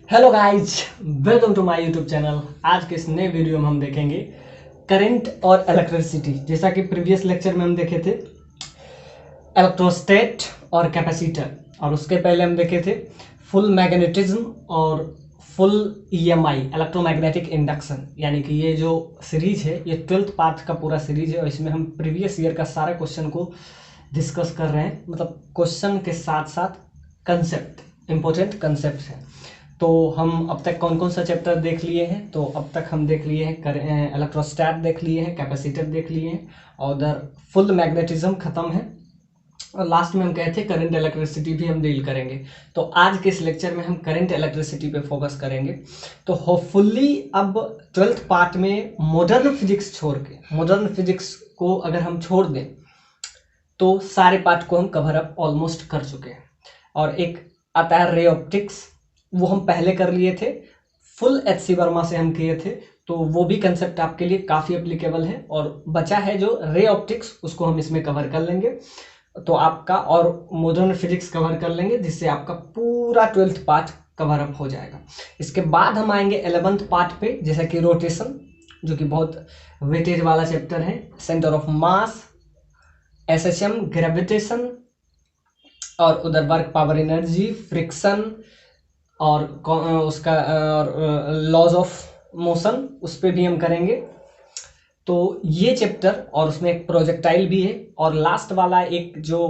Hello guys, welcome to my YouTube channel. आज के इस नए वीडियो में हम देखेंगे करंट और इलेक्ट्रिसिटी। जैसा कि प्रीवियस लेक्चर में हम देखे थे इलेक्ट्रोस्टैट और कैपेसिटर, और उसके पहले हम देखे थे फुल मैग्नेटिज्म और फुल ईएमआई इलेक्ट्रोमैग्नेटिक इंडक्शन। यानी कि ये जो सीरीज है ये 12th पार्ट का पूरा सीरीज है और इसमें हम प्रीवियस ईयर का सारा क्वेश्चन को डिस्कस कर रहे हैं। मतलब क्वेश्चन के साथ साथ कंसेप्ट, इंपॉर्टेंट कंसेप्ट है। तो हम अब तक कौन कौन सा चैप्टर देख लिए हैं? तो अब तक हम देख लिए हैं इलेक्ट्रोस्टैट देख लिए हैं, कैपेसिटर देख लिए हैं और उधर फुल मैग्नेटिज्म खत्म है और लास्ट में हम कहे थे करंट इलेक्ट्रिसिटी भी हम डील करेंगे। तो आज के इस लेक्चर में हम करंट इलेक्ट्रिसिटी पे फोकस करेंगे। तो होपफुली अब 12th पार्ट में मॉडर्न फिजिक्स छोड़ के, मॉडर्न फिजिक्स को अगर हम छोड़ दें तो सारे पार्ट को हम कवर अप ऑलमोस्ट कर चुके हैं। और एक आता है रे ऑप्टिक्स, वो हम पहले कर लिए थे, फुल एचसी वर्मा से हम किए थे, तो वो भी कंसेप्ट आपके लिए काफ़ी एप्लीकेबल है। और बचा है जो रे ऑप्टिक्स, उसको हम इसमें कवर कर लेंगे तो आपका, और मॉडर्न फिजिक्स कवर कर लेंगे जिससे आपका पूरा 12th पार्ट कवर अप हो जाएगा। इसके बाद हम आएंगे 11th पार्ट पे, जैसा कि रोटेशन, जो कि बहुत वेटेज वाला चैप्टर है, centre of mass, SHM, gravitation, और उधर वर्क पावर एनर्जी, फ्रिक्शन, और उसका लॉज ऑफ मोशन, उस पर भी हम करेंगे। तो ये चैप्टर, और उसमें एक प्रोजेक्टाइल भी है, और लास्ट वाला एक जो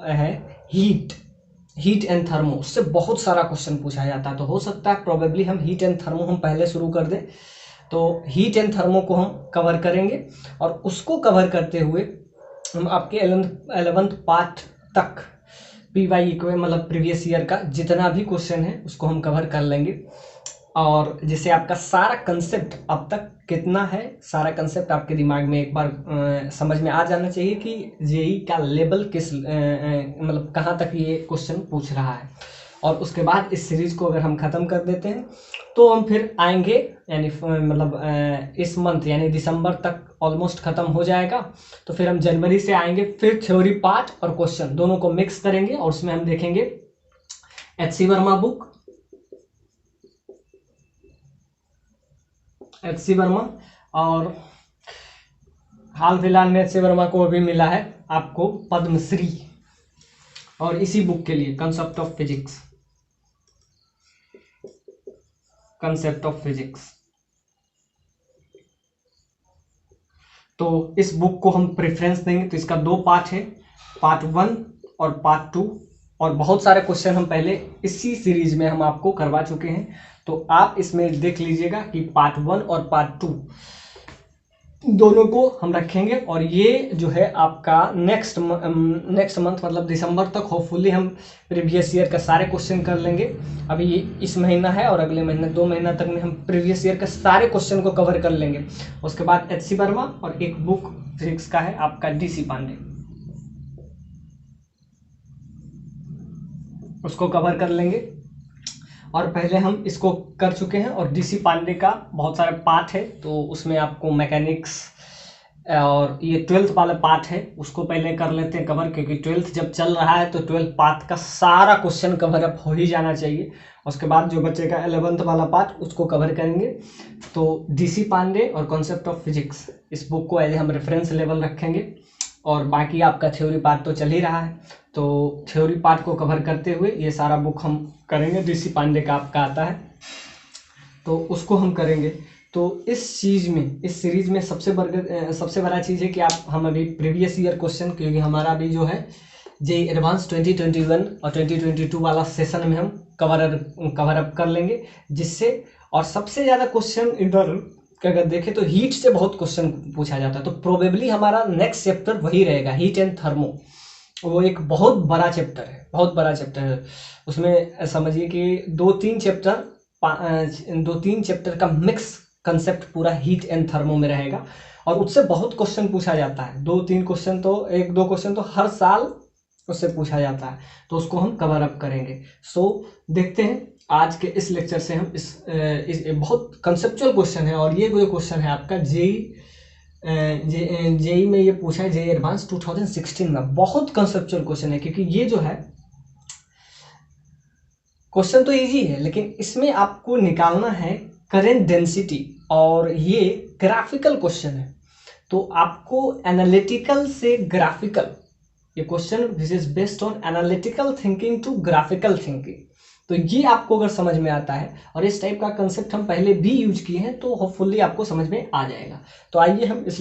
है हीट एंड थर्मो, उससे बहुत सारा क्वेश्चन पूछा जाता है। तो हो सकता है प्रोबेबली हम हीट एंड थर्मो हम पहले शुरू कर दें, तो हीट एंड थर्मो को हम कवर करेंगे और उसको कवर करते हुए हम आपके 11th पार्ट तक पीवाई इक्वे मतलब प्रीवियस ईयर का जितना भी क्वेश्चन है उसको हम कवर कर लेंगे। और जिससे आपका सारा कंसेप्ट अब तक कितना है, सारा कंसेप्ट आपके दिमाग में एक बार समझ में आ जाना चाहिए कि जेई का लेवल किस मतलब कहाँ तक ये क्वेश्चन पूछ रहा है। और उसके बाद इस सीरीज को अगर हम ख़त्म कर देते हैं तो हम फिर आएंगे, यानी मतलब इस मंथ यानी दिसंबर तक ऑलमोस्ट ख़त्म हो जाएगा। तो फिर हम जनवरी से आएंगे, फिर थ्योरी पार्ट और क्वेश्चन दोनों को मिक्स करेंगे और उसमें हम देखेंगे HC Verma book, HC Verma, और हाल फिलहाल में एचसी वर्मा को अभी मिला है आपको पद्मश्री, और इसी बुक के लिए concept of physics, concept of physics. तो इस बुक को हम प्रेफरेंस देंगे। तो इसका 2 पार्ट है, पार्ट 1 और पार्ट 2, और बहुत सारे क्वेश्चन हम पहले इसी सीरीज में हम आपको करवा चुके हैं। तो आप इसमें देख लीजिएगा कि पार्ट 1 और पार्ट 2 दोनों को हम रखेंगे। और ये जो है आपका नेक्स्ट मंथ मतलब दिसंबर तक होपफुली हम प्रीवियस ईयर का सारे क्वेश्चन कर लेंगे। अभी ये इस महीना है और अगले महीने 2 महीना तक में हम प्रीवियस ईयर के सारे क्वेश्चन को कवर कर लेंगे। उसके बाद एचसी वर्मा और एक बुक फिजिक्स का है आपका डीसी पांडे, उसको कवर कर लेंगे। और पहले हम इसको कर चुके हैं, और डीसी पांडे का बहुत सारे पार्ट है, तो उसमें आपको मैकेनिक्स और ये 12th वाला पार्ट है उसको पहले कर लेते हैं कवर, क्योंकि 12th जब चल रहा है तो 12th पार्ट का सारा क्वेश्चन कवर अप हो ही जाना चाहिए। उसके बाद जो बचेगा 11th वाला पार्ट उसको कवर करेंगे। तो डीसी पांडे और कॉन्सेप्ट ऑफ फिजिक्स, इस बुक को एज हम रेफरेंस लेवल रखेंगे। और बाकी आपका थ्योरी पार्ट तो चल ही रहा है, तो थ्योरी पार्ट को कवर करते हुए ये सारा बुक हम करेंगे। डीसी पांडे का आपका आता है तो उसको हम करेंगे। तो इस चीज़ में, इस सीरीज में सबसे बड़ा चीज़ है कि हम अभी प्रीवियस ईयर क्वेश्चन, क्योंकि हमारा अभी जो है जेई एडवांस 2021 और 2022 वाला सेशन में हम कवर अप कर लेंगे, जिससे, और सबसे ज़्यादा क्वेश्चन इधर अगर देखें तो हीट से बहुत क्वेश्चन पूछा जाता है। तो प्रोबेबली हमारा नेक्स्ट चैप्टर वही रहेगा, हीट एंड थर्मो। वो एक बहुत बड़ा चैप्टर है, बहुत बड़ा चैप्टर है। उसमें समझिए कि 2-3 चैप्टर का मिक्स कंसेप्ट पूरा हीट एंड थर्मो में रहेगा, और उससे बहुत क्वेश्चन पूछा जाता है। 2-3 क्वेश्चन तो, 1-2 क्वेश्चन तो हर साल उससे पूछा जाता है, तो उसको हम कवर अप करेंगे। सो देखते हैं आज के इस लेक्चर से हम इस बहुत कंसेप्चुअल क्वेश्चन है, और ये वो क्वेश्चन है आपका जेई में ये पूछा है, जेई एडवांस 2016 में। बहुत कंसेप्चुअल क्वेश्चन है, क्योंकि ये जो है क्वेश्चन तो इजी है, लेकिन इसमें आपको निकालना है करंट डेंसिटी, और ये ग्राफिकल क्वेश्चन है। तो आपको एनालिटिकल से ग्राफिकल, ये question which is based on analytical thinking to graphical thinking. तो ये आपको अगर समझ में आता है, और इस टाइप का कंसेप्ट हम पहले भी यूज किए हैं, तो होपफुली आपको समझ में आ जाएगा। तो आइए हम इस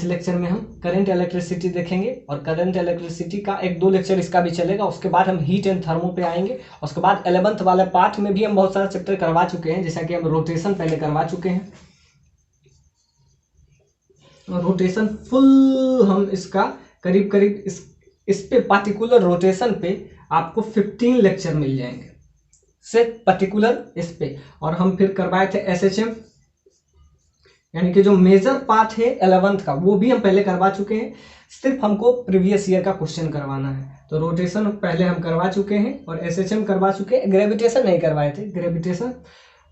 लेक्चर में हम करंट इलेक्ट्रिसिटी देखेंगे, और करंट इलेक्ट्रिसिटी का 1-2 लेक्चर इसका भी चलेगा। उसके बाद हम हीट एंड थर्मो पे आएंगे। उसके बाद 11th वाले पार्ट में भी हम बहुत सारा चैप्टर करवा चुके हैं, जैसा कि हम रोटेशन पहले करवा चुके हैं। रोटेशन फुल हम इसका करीब इस पे पार्टिकुलर रोटेशन पे आपको 15 लेक्चर मिल जाएंगे, सिर्फ पर्टिकुलर इस पे। और हम फिर करवाए थे एसएचएम, यानी कि जो मेजर पार्ट है 11th का, वो भी हम पहले करवा चुके हैं। सिर्फ हमको प्रीवियस ईयर का क्वेश्चन करवाना है। तो रोटेशन पहले हम करवा चुके हैं, और एसएचएम करवा चुके हैं। ग्रेविटेशन नहीं करवाए थे, ग्रेविटेशन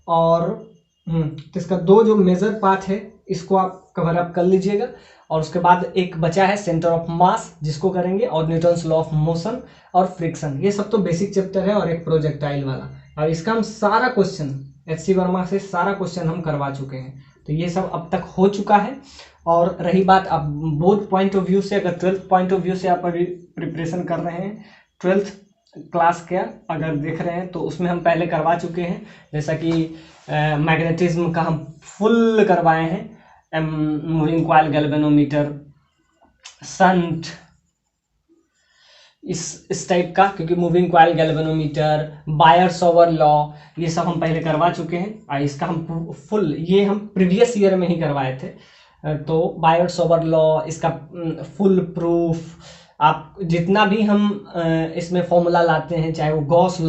और तो इसका 2 जो मेजर पार्ट है, इसको आप कवर अप कर लीजिएगा। और उसके बाद एक बचा है सेंटर ऑफ मास, जिसको करेंगे, और न्यूटन्स लॉ ऑफ मोशन और फ्रिक्शन। ये सब तो बेसिक चैप्टर है, और एक प्रोजेक्टाइल वाला। और इसका हम सारा क्वेश्चन एचसी वर्मा से सारा क्वेश्चन हम करवा चुके हैं। तो ये सब अब तक हो चुका है। और रही बात अब बोथ पॉइंट ऑफ व्यू से, अगर 12th पॉइंट ऑफ व्यू से आप अभी प्रिपरेशन कर रहे हैं, 12th क्लास का अगर देख रहे हैं, तो उसमें हम पहले करवा चुके हैं। जैसा कि मैग्नेटिज्म का हम फुल करवाए हैं, मूविंग कॉइल, गैल्वेनोमीटर, शंट, इस टाइप का, क्योंकि moving coil, galvanometer, buyer-Savart law, ये सब हम पहले करवा चुके हैं। इसका हम फुल, ये हम प्रीवियस ईयर में ही करवाए थे। तो बायर-सावर्त लॉ, इसका फुल प्रूफ, आप जितना भी हम इसमें फॉर्मूला लाते हैं, चाहे वो गॉस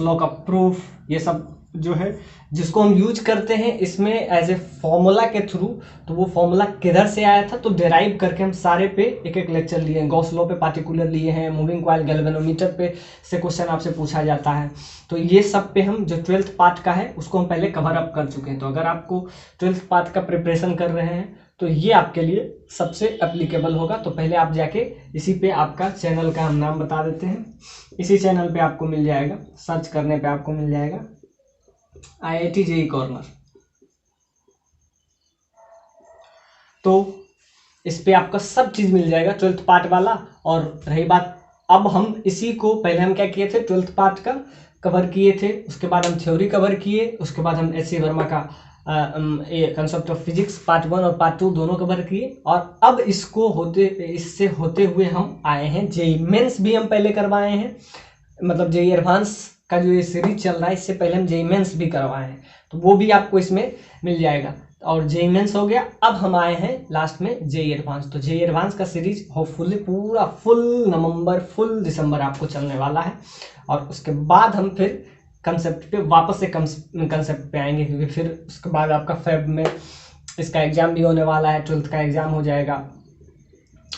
लॉ का प्रूफ, ये सब जो है जिसको हम यूज करते हैं इसमें एज ए फॉर्मूला के थ्रू, तो वो फॉर्मूला किधर से आया था, तो डिराइव करके हम सारे पे एक लेक्चर लिए हैं। गॉस लॉ पे पार्टिकुलर लिए हैं, मूविंग कॉइल, गैल्वेनोमीटर पे से क्वेश्चन आपसे पूछा जाता है। तो ये सब पे हम जो 12th पार्ट का है उसको हम पहले कवर अप कर चुके हैं। तो अगर आपको 12th पार्ट का प्रिपरेशन कर रहे हैं, तो ये आपके लिए सबसे एप्लीकेबल होगा। तो पहले आप जाके इसी पे, आपका चैनल का हम नाम बता देते हैं, इसी चैनल पे आपको मिल जाएगा, सर्च करने पे आपको मिल जाएगा IIT JEE कॉर्नर। तो इस पे आपका सब चीज मिल जाएगा 12th पार्ट वाला। और रही बात, अब हम इसी को, पहले हम क्या किए थे, 12th पार्ट का कवर किए थे, उसके बाद हम थ्योरी कवर किए, उसके बाद हम एचसी वर्मा का कंसेप्ट ऑफ फिजिक्स पार्ट 1 और पार्ट 2 दोनों कवर किए। और अब इससे होते हुए हम आए हैं जेईई मेंस भी हम पहले करवाए हैं, मतलब जेईई एडवांस का जो ये सीरीज चल रहा है, इससे पहले हम जेईई मेंस भी करवाए हैं, तो वो भी आपको इसमें मिल जाएगा। और जेईई मेंस हो गया, अब हम आए हैं लास्ट में जेईई एडवांस। तो जेईई एडवांस का सीरीज होपफुली पूरा फुल नवंबर, फुल दिसंबर आपको चलने वाला है। और उसके बाद हम फिर कंसेप्ट पे वापस से कंसेप्ट पे आएंगे, क्योंकि फिर उसके बाद आपका फेब में इसका एग्जाम भी होने वाला है, 12th का एग्जाम हो जाएगा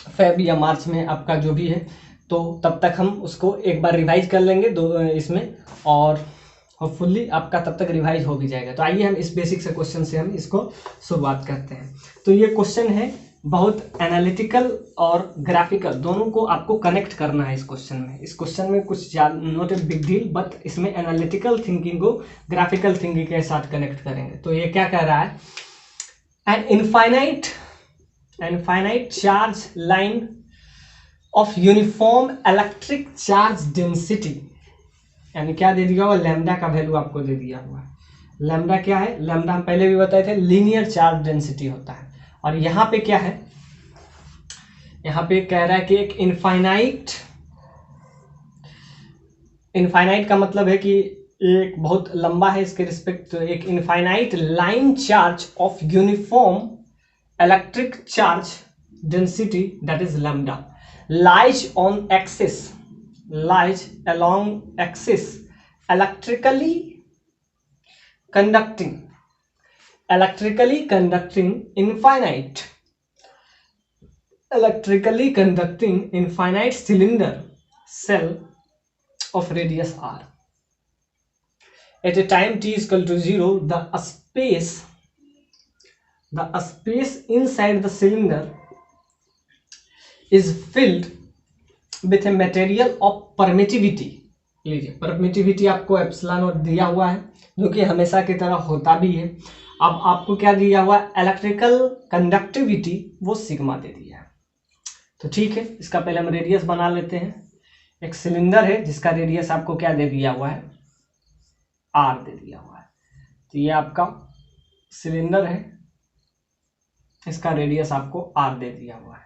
फेब या मार्च में, आपका जो भी है। तो तब तक हम उसको एक बार रिवाइज कर लेंगे इसमें, और होपफुली आपका तब तक रिवाइज हो भी जाएगा। तो आइए हम इस बेसिक से क्वेश्चन से हम इसको शुरुआत करते हैं। तो ये क्वेश्चन है बहुत एनालिटिकल और ग्राफिकल, दोनों को आपको कनेक्ट करना है इस क्वेश्चन में। इस क्वेश्चन में कुछ not a big deal, but इसमें एनालिटिकल थिंकिंग को ग्राफिकल थिंकिंग के साथ कनेक्ट करेंगे। तो ये क्या कह रहा है, an infinite charge line of uniform electric charge density, यानी क्या दे दिया हुआ, लैम्डा का वैल्यू आपको दे दिया हुआ है। लैम्डा क्या है, लैम्डा हम पहले भी बताए थे, लीनियर चार्ज डेंसिटी होता है। और यहाँ पे क्या है, यहाँ पे कह रहा है कि एक इनफाइनाइट का मतलब है कि एक बहुत लंबा है इसके रिस्पेक्ट, तो एक infinite line charge of uniform electric charge density, that is lambda, lies along axis electrically conducting infinite cylinder cell of radius r. At a time t is equal to 0, the space inside the cylinder is filled with a material of permittivity लीजिए permittivity आपको epsilon not दिया हुआ है, जो कि हमेशा की तरह होता भी है। अब आपको क्या दिया हुआ है, इलेक्ट्रिकल कंडक्टिविटी वो सिग्मा दे दिया है। तो ठीक है, इसका पहले हम रेडियस बना लेते हैं। एक सिलेंडर है जिसका रेडियस आपको क्या दे दिया हुआ है, आर दे दिया हुआ है। तो ये आपका सिलेंडर है, इसका रेडियस आपको आर दे दिया हुआ है।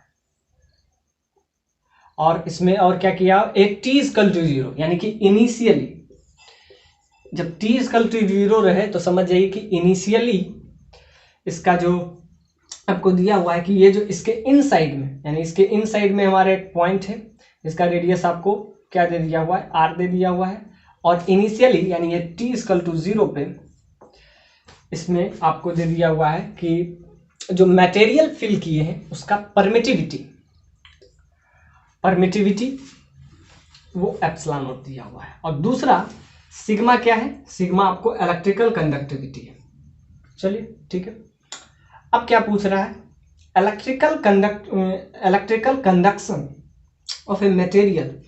और इसमें और क्या किया, एक t इक्वल टू 0, यानी कि इनिशियली जब t इक्वल टू 0 रहे तो समझ जाइए कि इनिशियली इसका जो आपको दिया हुआ है कि ये जो इसके इनसाइड में, यानी इसके इनसाइड में हमारा एक पॉइंट है, इसका रेडियस आपको क्या दे दिया हुआ है, आर दे दिया हुआ है। और इनिशियली यानी ये t इक्वल टू 0 पे इसमें आपको दे दिया हुआ है कि जो मटेरियल फिल किए हैं उसका परमिटिविटी वो एप्सिलॉन नॉट दिया हुआ है। और दूसरा सिग्मा क्या है, सिग्मा आपको इलेक्ट्रिकल कंडक्टिविटी है। चलिए ठीक है, अब क्या पूछ रहा है, electrical conduction of a material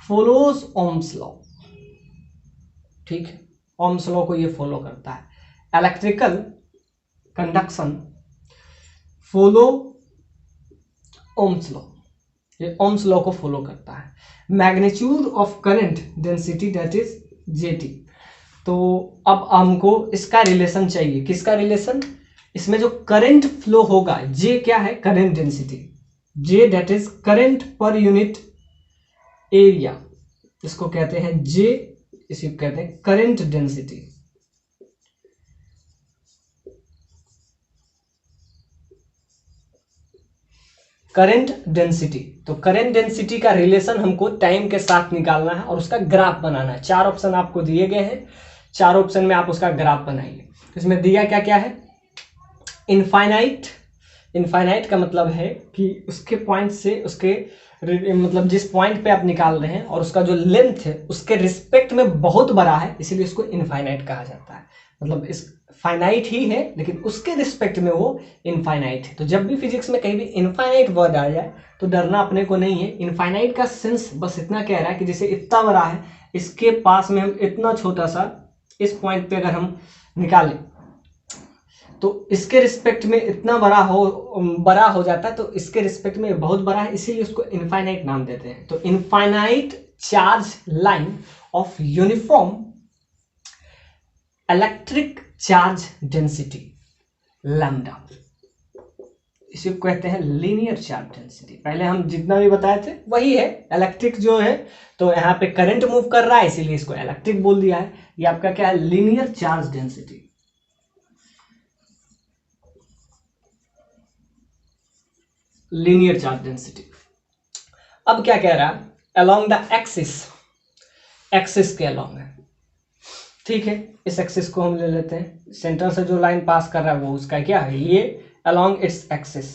follows Ohm's law. ठीक है, ओम्स लॉ को ये फॉलो करता है। Electrical conduction follow Ohm's law, ये ओम्स लॉ को फॉलो करता है। Magnitude of current density that is jetty. तो अब हमको इसका रिलेशन चाहिए, किसका रिलेशन, इसमें जो करंट फ्लो होगा, जे क्या है, current density, J that is current पर यूनिट एरिया, इसको कहते हैं जे, इसी को कहते हैं करंट डेंसिटी। करंट डेंसिटी, तो करंट डेंसिटी का रिलेशन हमको टाइम के साथ निकालना है और उसका ग्राफ बनाना है। 4 ऑप्शन आपको दिए गए हैं, 4 ऑप्शन में आप उसका ग्राफ बनाइए। इसमें दिया क्या क्या है, इनफाइनाइट, इनफाइनाइट का मतलब है कि उसके पॉइंट से उसके मतलब जिस पॉइंट पे आप निकाल रहे हैं और उसका जो लेंथ है उसके रिस्पेक्ट में बहुत बड़ा है, इसीलिए उसको इनफाइनाइट कहा जाता है। मतलब इस फाइनाइट ही है लेकिन उसके रिस्पेक्ट में वो इनफाइनाइट है। तो जब भी फिजिक्स में कहीं भी इनफाइनाइट वर्ड आ जाए तो डरना अपने को नहीं है। इनफाइनाइट का सेंस बस इतना कह रहा है कि जैसे इतना बड़ा है, इसके पास में हम इतना छोटा सा इस पॉइंट पे अगर हम निकालें तो इसके रिस्पेक्ट में इतना बड़ा हो जाता है, तो इसके रिस्पेक्ट में बहुत बड़ा है, इसीलिए उसको इनफाइनाइट नाम देते हैं। तो infinite charge line of uniform electric charge density lambda, इसे कहते हैं लीनियर चार्ज डेंसिटी। पहले हम जितना भी बताए थे वही है, इलेक्ट्रिक जो है तो यहाँ पे करंट मूव कर रहा है इसीलिए इसको इलेक्ट्रिक बोल दिया है। ये आपका क्या है, linear charge density. Linear charge density. अब क्या कह रहा है, अलोंग द एक्सिस, एक्सिस के अलोंग है। ठीक है, इस एक्सिस को हम ले लेते हैं, सेंटर से जो लाइन पास कर रहा है वो उसका क्या है, ये अलोंग इट्स एक्सिस,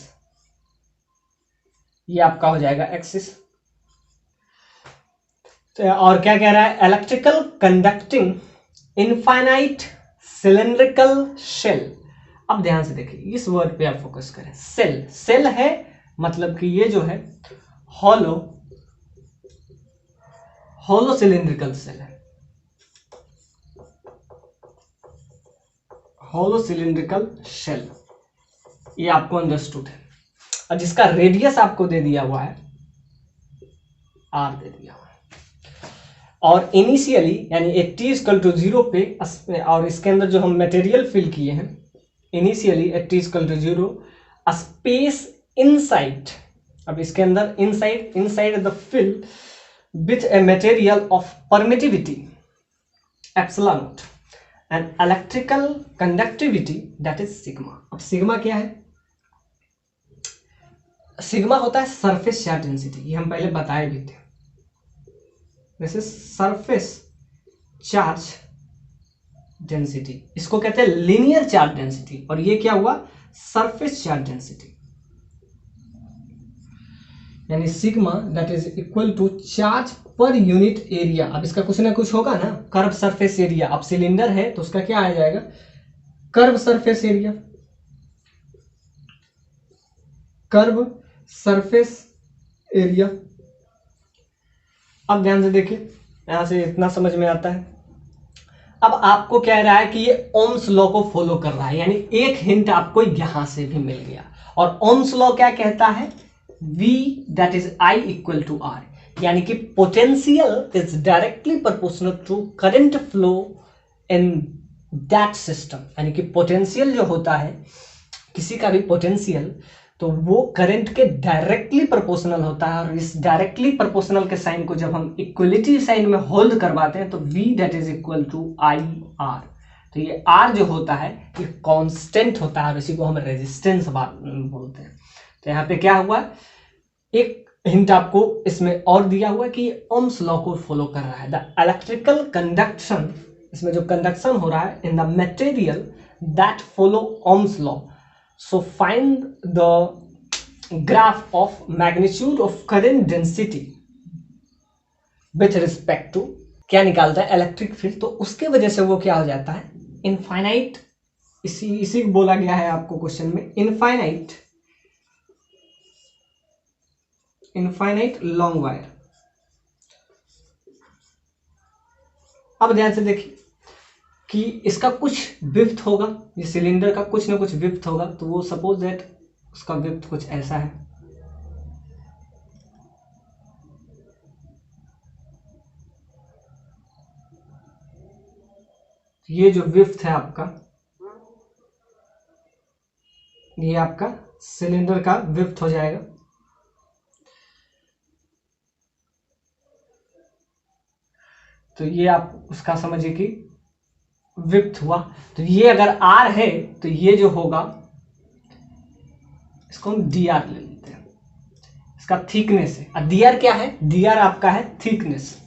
ये आपका हो जाएगा एक्सिस। तो और क्या कह रहा है, electrical conducting infinite cylindrical shell. अब ध्यान से देखिए, इस वर्ड पे आप फोकस करें, सेल, सेल है मतलब कि ये जो है हॉलो सिलेंड्रिकल सेल है, हॉलो सिलेंड्रिकल शेल, ये आपको अंडरस्टूड है। और जिसका रेडियस आपको दे दिया हुआ है, आर दे दिया हुआ है। और इनिशियली यानी t इक्वल टू 0 पे, और इसके अंदर जो हम मटेरियल फिल किए हैं, initially t equal to 0 space inside, अब इसके अंदर inside the fill with a material of permittivity epsilon naught and electrical conductivity that is sigma. अब सिग्मा क्या है, सिग्मा होता है सरफेस चार्ज डेंसिटी, ये हम पहले बताए भी थे। This is surface charge density, इसको कहते हैं लीनियर चार्ज डेंसिटी, और ये क्या हुआ, सरफेस चार्ज डेंसिटी, यानी sigma that is equal to charge per unit area. अब इसका कुछ ना कुछ होगा ना, कर्व सरफेस एरिया। अब सिलेंडर है तो उसका क्या आ जाएगा, curve surface area, curve surface area. अब ध्यान से देखिए, यहाँ से इतना समझ में आता है। अब आपको कह रहा है कि ये ओम्स लॉ को फॉलो कर रहा है, यानी एक हिंट आपको यहां से भी मिल गया। और ओम्स लॉ क्या कहता है? V that is I equal to R, यानी कि potential is directly proportional to current flow in that system, यानी कि पोटेंशियल जो होता है किसी का भी पोटेंशियल, तो वो करंट के डायरेक्टली प्रोपोर्शनल होता है। और इस डायरेक्टली प्रोपोर्शनल के साइन को जब हम इक्वलिटी साइन में होल्ड करवाते हैं तो V that is equal to I R। तो ये R जो होता है ये कांस्टेंट होता है और इसी को हम रेजिस्टेंस बोलते हैं। तो यहाँ पे क्या हुआ, एक हिंट आपको इसमें और दिया हुआ कि ओम्स लॉ को फॉलो कर रहा है। द इलेक्ट्रिकल कंडक्शन, इसमें जो कंडक्शन हो रहा है in the material that follow Ohm's law, so find the graph of magnitude of current density with respect to, क्या निकालता है? Electric field. तो उसके वजह से वो क्या हो जाता है? इनफाइनाइट, इसी को बोला गया है आपको क्वेश्चन में, इनफाइनाइट लॉन्ग वायर। अब ध्यान से देखिए कि इसका कुछ विड्थ होगा, ये सिलेंडर का कुछ ना कुछ विड्थ होगा, तो वो सपोज दैट उसका विड्थ कुछ ऐसा है। ये जो विड्थ है आपका, ये आपका सिलेंडर का विड्थ हो जाएगा। तो ये आप उसका समझिए कि विड्थ हुआ। तो ये अगर R है तो ये जो होगा इसको हम dr ले लेते हैं, इसका थिकनेस है। और dr क्या है? dr आपका है थिकनेस।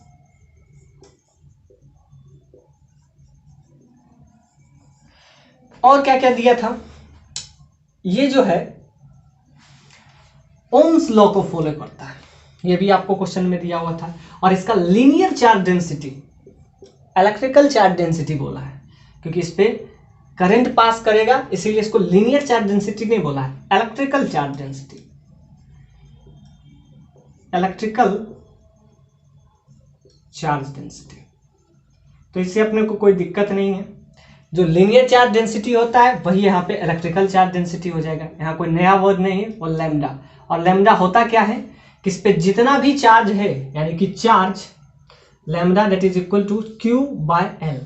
और क्या क्या दिया था? ये जो है ओम्स लॉ को फॉलो करता है, ये भी आपको क्वेश्चन में दिया हुआ था। और इसका linear charge density, electrical charge density बोला है क्योंकि इस पे करंट पास करेगा, इसीलिए इसको लीनियर चार्ज डेंसिटी नहीं बोला है, electrical charge density. Electrical charge density, तो इससे अपने को कोई दिक्कत नहीं है। जो लीनियर चार्ज डेंसिटी होता है वही यहाँ पे इलेक्ट्रिकल चार्ज डेंसिटी हो जाएगा। यहाँ कोई नया वर्ड नहीं है, और लैम्डा। और लैम्डा होता क्या है कि इस पे जितना भी चार्ज है, यानी कि charge lambda that is equal to Q by L,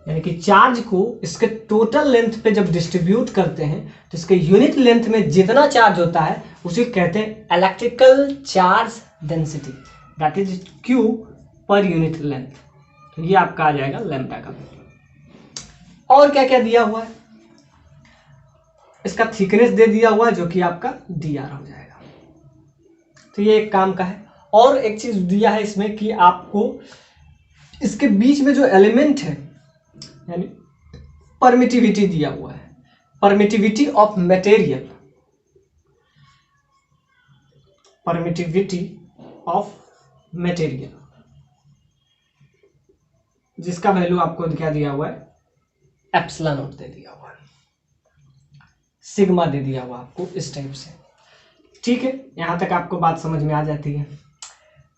यानी कि चार्ज को इसके टोटल लेंथ पे जब डिस्ट्रीब्यूट करते हैं तो इसके यूनिट लेंथ में जितना चार्ज होता है उसे कहते हैं electrical charge density, that is Q per unit length. तो ये आपका आ जाएगा लैम्डा का। और क्या क्या दिया हुआ है? इसका थिकनेस दे दिया हुआ है जो कि आपका dr हो जाएगा। तो ये एक काम का है। और एक चीज दिया है इसमें कि आपको इसके बीच में जो एलिमेंट है, यानी परमिटिविटी दिया हुआ है, permittivity of material, permittivity of material, जिसका वैल्यू आपको क्या दिया हुआ है? एप्सिलॉन नॉट दे दिया हुआ है, सिग्मा दे दिया हुआ आपको इस टाइप से। ठीक है, यहां तक आपको बात समझ में आ जाती है।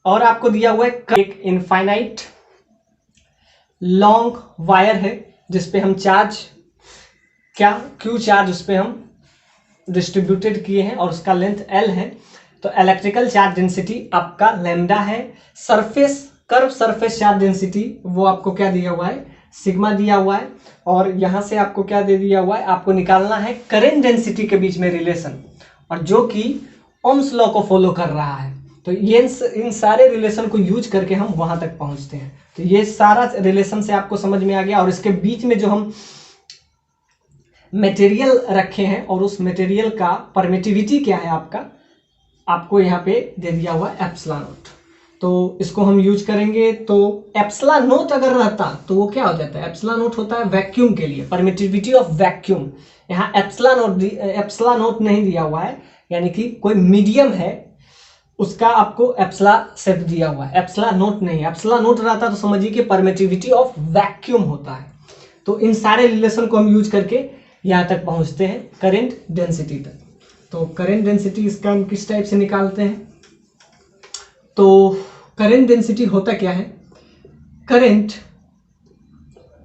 और आपको दिया हुआ है एक इनफाइनाइट लॉन्ग वायर है जिसपे हम चार्ज, क्या Q चार्ज उस पे हम डिस्ट्रीब्यूटेड किए हैं और उसका लेंथ L है। तो इलेक्ट्रिकल चार्ज डेंसिटी आपका लैम्डा है। Surface, curve surface charge density वो आपको क्या दिया हुआ है? सिग्मा दिया हुआ है। और यहां से आपको क्या दे दिया हुआ है? आपको निकालना है करंट डेंसिटी के बीच में रिलेशन, और जो कि ओम्स लॉ को फॉलो कर रहा है। तो ये इन सारे रिलेशन को यूज करके हम वहां तक पहुंचते हैं। तो ये सारा रिलेशन से आपको समझ में आ गया। और इसके बीच में जो हम मटेरियल रखे हैं और उस मटेरियल का परमिटिविटी क्या है आपका, आपको यहाँ पे दे दिया हुआ एप्सिलॉन नॉट। तो इसको हम यूज करेंगे। तो एप्सिलॉन नॉट अगर रहता तो वो क्या हो जाता है? एप्सिलॉन नॉट होता है वैक्यूम के लिए, परमिटिविटी ऑफ वैक्यूम। यहाँ एप्सिलॉन नॉट नहीं दिया हुआ है, यानी कि कोई मीडियम है उसका आपको एप्सिलॉन सेट दिया हुआ है, एप्सिलॉन नॉट नहीं। एप्सिलॉन नॉट रहता तो समझिए कि परमिटिविटी ऑफ वैक्यूम होता है। तो इन सारे रिलेशन को हम यूज करके यहाँ तक पहुँचते हैं करंट डेंसिटी तक। तो करंट डेंसिटी इसका हम किस टाइप से निकालते हैं? तो करंट डेंसिटी होता क्या है? करंट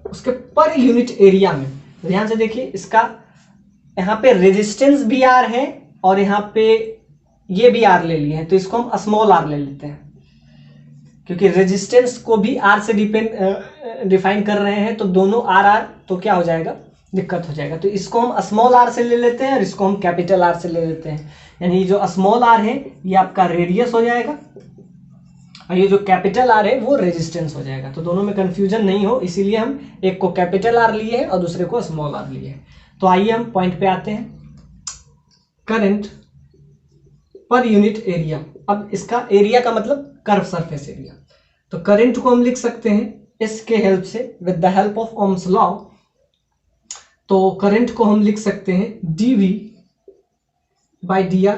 उसके पर यूनिट एरिया में, ध्यान से देखिए, इसका यहाँ पे रेजिस्टेंस भी आर है और यहाँ पे ये भी आर ले लिए हैं, तो इसको हम स्मॉल आर ले लेते हैं, क्योंकि रेजिस्टेंस को भी आर से डिफाइन कर रहे हैं, तो दोनों आर आर तो क्या हो जाएगा, दिक्कत हो जाएगा। तो इसको हम स्मॉल आर से ले लेते हैं और इसको हम कैपिटल आर से ले लेते हैं। यानी जो स्मॉल आर है ये आपका रेडियस हो जाएगा और ये जो कैपिटल आर है वो रेजिस्टेंस हो जाएगा। तो दोनों में कंफ्यूजन नहीं हो, इसीलिए हम एक को कैपिटल आर लिए हैं और दूसरे को स्मॉल आर लिए हैं। तो आइए हम पॉइंट पे आते हैं, करंट पर यूनिट एरिया। अब इसका एरिया का मतलब कर्व सरफेस एरिया। तो करंट को हम लिख सकते हैं इसके हेल्प से, with the help of Ohm's law. तो करंट को हम लिख सकते हैं dV बाई dr।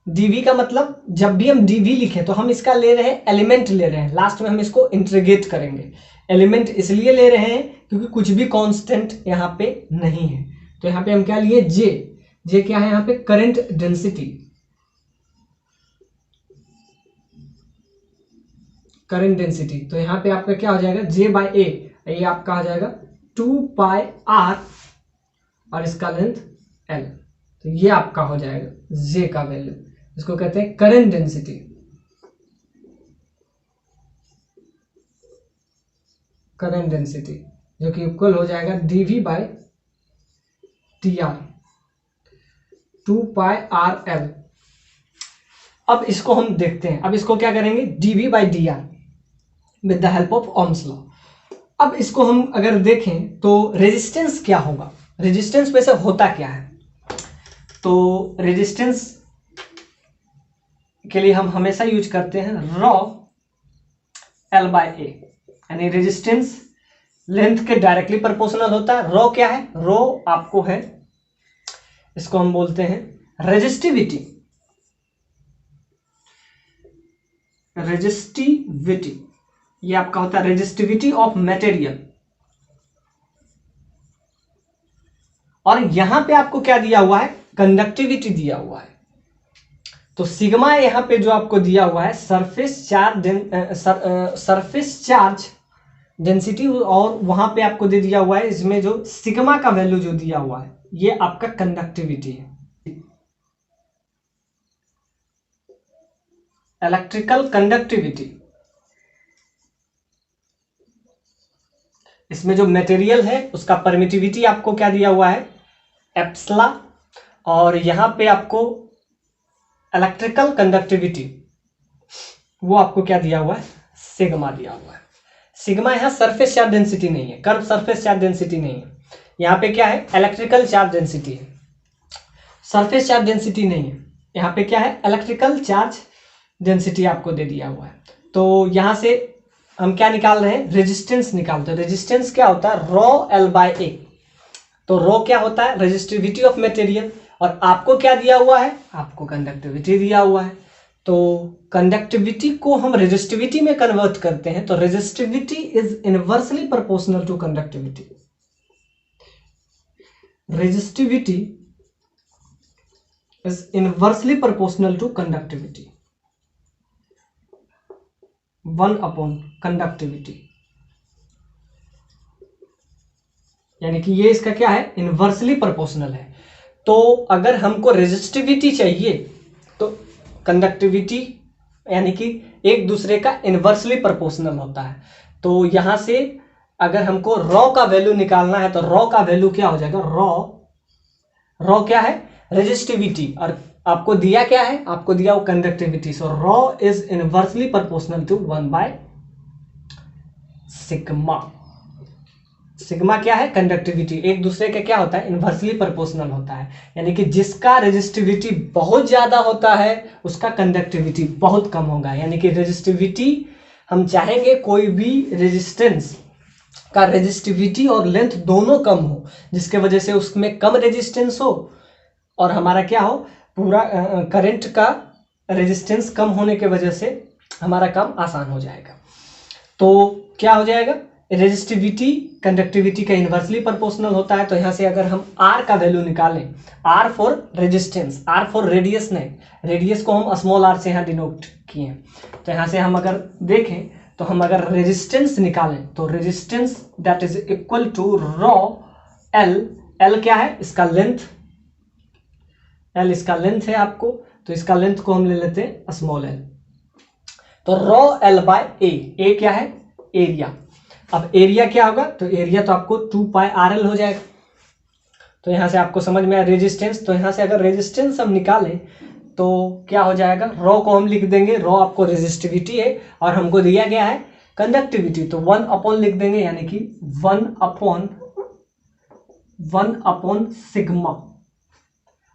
dV का मतलब जब भी हम dV लिखें तो हम इसका ले रहे हैं एलिमेंट ले रहे हैं, लास्ट में हम इसको इंटीग्रेट करेंगे। एलिमेंट इसलिए ले रहे हैं क्योंकि कुछ भी कांस्टेंट यहाँ पे नहीं है। तो यहाँ पे हम क्या लिए, जे क्या है यहाँ पे, करंट डेंसिटी, करंट डेंसिटी। तो यहाँ पे आपका क्या हो जाएगा, J बाई ए, ये आपका हो जाएगा 2 पाई r और इसका लेंथ L। तो ये आपका हो जाएगा J का वैल्यू, इसको कहते हैं करंट डेंसिटी। करंट डेंसिटी जो कि इक्वल हो जाएगा dV by dr 2 pi r L। अब इसको हम देखते हैं, अब इसको क्या करेंगे, dV by dr with the help of Ohm's law. अब इसको हम अगर देखें तो रेजिस्टेंस क्या होगा, रेजिस्टेंस वैसे होता क्या है। तो रेजिस्टेंस के लिए हम हमेशा यूज करते हैं रॉ L बाई ए, यानी रेजिस्टेंस लेंथ के डायरेक्टली प्रोपोर्शनल होता है। रॉ क्या है, रॉ आपको है, इसको हम बोलते हैं रेजिस्टिविटी, रेजिस्टिविटी ये आपका होता है रेजिस्टिविटी ऑफ मटेरियल। और यहां पे आपको क्या दिया हुआ है, कंडक्टिविटी दिया हुआ है। तो सिग्मा यहां पे जो आपको दिया हुआ है सरफेस चार्ज डेंसिटी, और वहां पे आपको दे दिया हुआ है इसमें जो सिग्मा का वैल्यू जो दिया हुआ है ये आपका कंडक्टिविटी है। इलेक्ट्रिकल कंडक्टिविटी, इसमें जो मटेरियल है उसका परमिटिविटी आपको क्या दिया हुआ है, एप्सिलॉन, और यहां पे आपको इलेक्ट्रिकल कंडक्टिविटी वो आपको क्या दिया हुआ है, सिग्मा दिया हुआ है। सिग्मा यहां सरफेस चार्ज डेंसिटी नहीं है, कर्व सरफेस चार्ज डेंसिटी नहीं है, यहां पे क्या है, इलेक्ट्रिकल चार्ज डेंसिटी है, सरफेस चार्ज डेंसिटी नहीं है। यहां पे क्या है, इलेक्ट्रिकल चार्ज डेंसिटी आपको दे दिया हुआ है। तो यहां से हम क्या निकाल रहे हैं, रेजिस्टेंस निकालते हैं। रेजिस्टेंस क्या होता है, रॉ L बाई ए। तो रॉ क्या होता है, रेजिस्टिविटी ऑफ मटेरियल, और आपको क्या दिया हुआ है, आपको कंडक्टिविटी दिया हुआ है। तो कंडक्टिविटी को हम रेजिस्टिविटी में कन्वर्ट करते हैं, तो resistivity is inversely proportional to conductivity. Resistivity is inversely proportional to conductivity, 1 upon conductivity, यानी कि ये इसका क्या है, इनवर्सली प्रोपोर्शनल है। तो अगर हमको रेजिस्टिविटी चाहिए तो कंडक्टिविटी यानी कि एक दूसरे का इनवर्सली प्रोपोर्शनल होता है। तो यहां से अगर हमको रॉ का वैल्यू निकालना है तो रॉ का वैल्यू क्या हो जाएगा, रॉ क्या है, रेजिस्टिविटी, और आपको दिया क्या है, आपको दिया वो conductivity. So rho is inversely proportional to 1 by sigma. Sigma क्या है, कंडक्टिविटी, एक दूसरे का क्या होता है, इनवर्सली प्रोपोर्शनल होता है। यानी कि जिसका रेजिस्टिविटी बहुत ज्यादा होता है उसका कंडक्टिविटी बहुत कम होगा। यानी कि रेजिस्टिविटी हम चाहेंगे कोई भी रेजिस्टेंस का रेजिस्टिविटी और लेंथ दोनों कम हो, जिसके वजह से उसमें कम रेजिस्टेंस हो और हमारा क्या हो, पूरा करंट का रेजिस्टेंस कम होने के वजह से हमारा काम आसान हो जाएगा। तो क्या हो जाएगा, रेजिस्टिविटी कंडक्टिविटी का इनवर्सली प्रोपोर्शनल होता है। तो यहाँ से अगर हम R का वैल्यू निकालें, R for resistance, R for radius नहीं, रेडियस को हम स्मॉल r से यहाँ डिनोट किए हैं। तो यहाँ से हम अगर देखें तो हम अगर रेजिस्टेंस निकालें तो resistance that is equal to rho L, L क्या है इसका लेंथ, एल इसका लेंथ है आपको, तो इसका लेंथ को हम ले लेते हैं स्मॉल एल, तो रॉ एल बाय ए क्या है एरिया। अब एरिया क्या होगा, तो एरिया तो आपको 2 पाई आर एल हो जाएगा। तो यहां से आपको समझ में आया रेजिस्टेंस, तो यहां से अगर रेजिस्टेंस हम निकालें तो क्या हो जाएगा, रॉ को हम लिख देंगे, रॉ आपको रेजिस्टिविटी है और हमको दिया गया है कंडक्टिविटी, तो 1 अपॉन लिख देंगे, यानी कि 1 अपॉन सिग्मा,